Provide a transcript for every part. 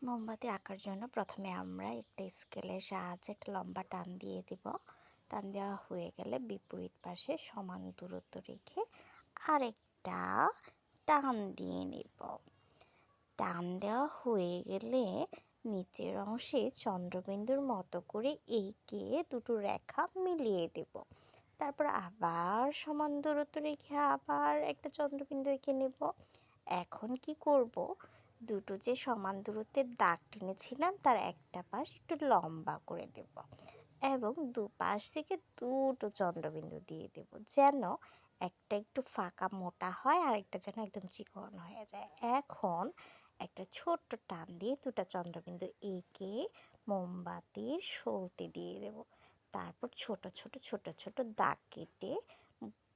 মোমবাতি আঁকার জন্য প্রথমে আমরা একটা স্কেলের সাহায্যে একটা লম্বা টান দিয়ে দিব। টান দেওয়া হয়ে গেলে বিপরীত পাশে সমান দূরত্ব রেখে আরেকটা টান দিয়ে নেব। টান দেওয়া হয়ে গেলে নিচের অংশে চন্দ্রবিন্দুর মতো করে এঁকে দুটো রেখা মিলিয়ে দেব। তারপর আবার সমান দূরত্ব রেখে আবার একটা চন্দ্রবিন্দু এঁকে নেব। এখন কি করব, দুটো যে সমান দূরত্বের দাগ টেনেছিলাম তার একটা পাশ একটু লম্বা করে দেব এবং দুপাশ থেকে দুটো চন্দ্রবিন্দু দিয়ে দেব, যেন একটা একটু ফাঁকা মোটা হয় আর একটা যেন একদম চিকন হয়ে যায়। এখন একটা ছোট্ট টান দিয়ে দুটো চন্দ্রবিন্দু এঁকে মোমবাতির সলতে দিয়ে দেব। তারপর ছোট ছোট ছোট ছোট দাগ কেটে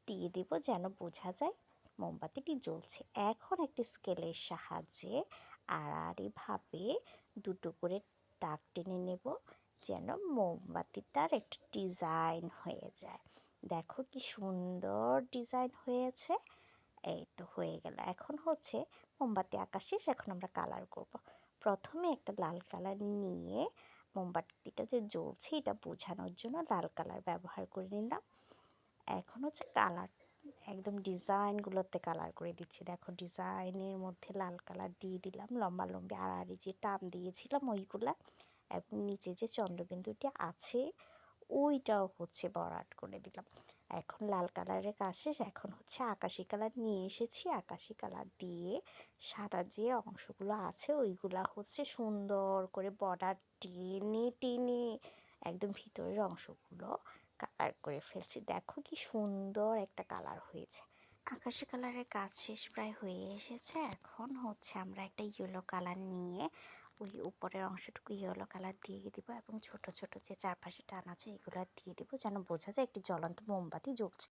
দিয়ে দেব যেন বোঝা যায় মোমবাতিটি জ্বলছে। এখন একটি স্কেলের সাহায্যে আড়াআড়িভাবে দুটো করে দাগ টেনে নেব যেন মোমবাতিটার একটা ডিজাইন হয়ে যায়। দেখো কি সুন্দর ডিজাইন হয়েছে। এই তো হয়ে গেল। এখন হচ্ছে মোমবাতি আঁকা শেষ, এখন আমরা কালার করব। প্রথমে একটা লাল কালার নিয়ে মোমবাতিটা যে জ্বলছে এটা বোঝানোর জন্য লাল কালার ব্যবহার করে নিলাম। এখন হচ্ছে কালার একদম ডিজাইনগুলোতে কালার করে দিচ্ছি। দেখো ডিজাইনের মধ্যে লাল কালার দিয়ে দিলাম, লম্বা লম্বি আড়াআড়ি যে টান দিয়েছিলাম ওইগুলা, এবং নিচে যে চন্দ্রবিন্দুটি আছে ওইটাও হচ্ছে ভরাট করে দিলাম। এখন লাল কালারের কাজ শেষ, এখন হচ্ছে আকাশি কালার নিয়ে এসেছি। আকাশি কালার দিয়ে সাদা যে অংশগুলো আছে ওইগুলা হচ্ছে সুন্দর করে বর্ডার টেনে টেনে একদম ভিতরের অংশগুলো কালার করে ফেলছি। দেখো কি সুন্দর একটা কালার হয়েছে। আকাশি কালারের কাজ শেষ প্রায় হয়ে এসেছে। এখন হচ্ছে আমরা একটা ইয়েলো কালার নিয়ে ওই উপরের অংশটুকু ইয়েলো কালার দিয়ে দিব এবং ছোট ছোট যে চারপাশে টান আছে এগুলো দিয়ে দিব যেন বোঝা যায় একটি জ্বলন্ত মোমবাতি জ্বলছে।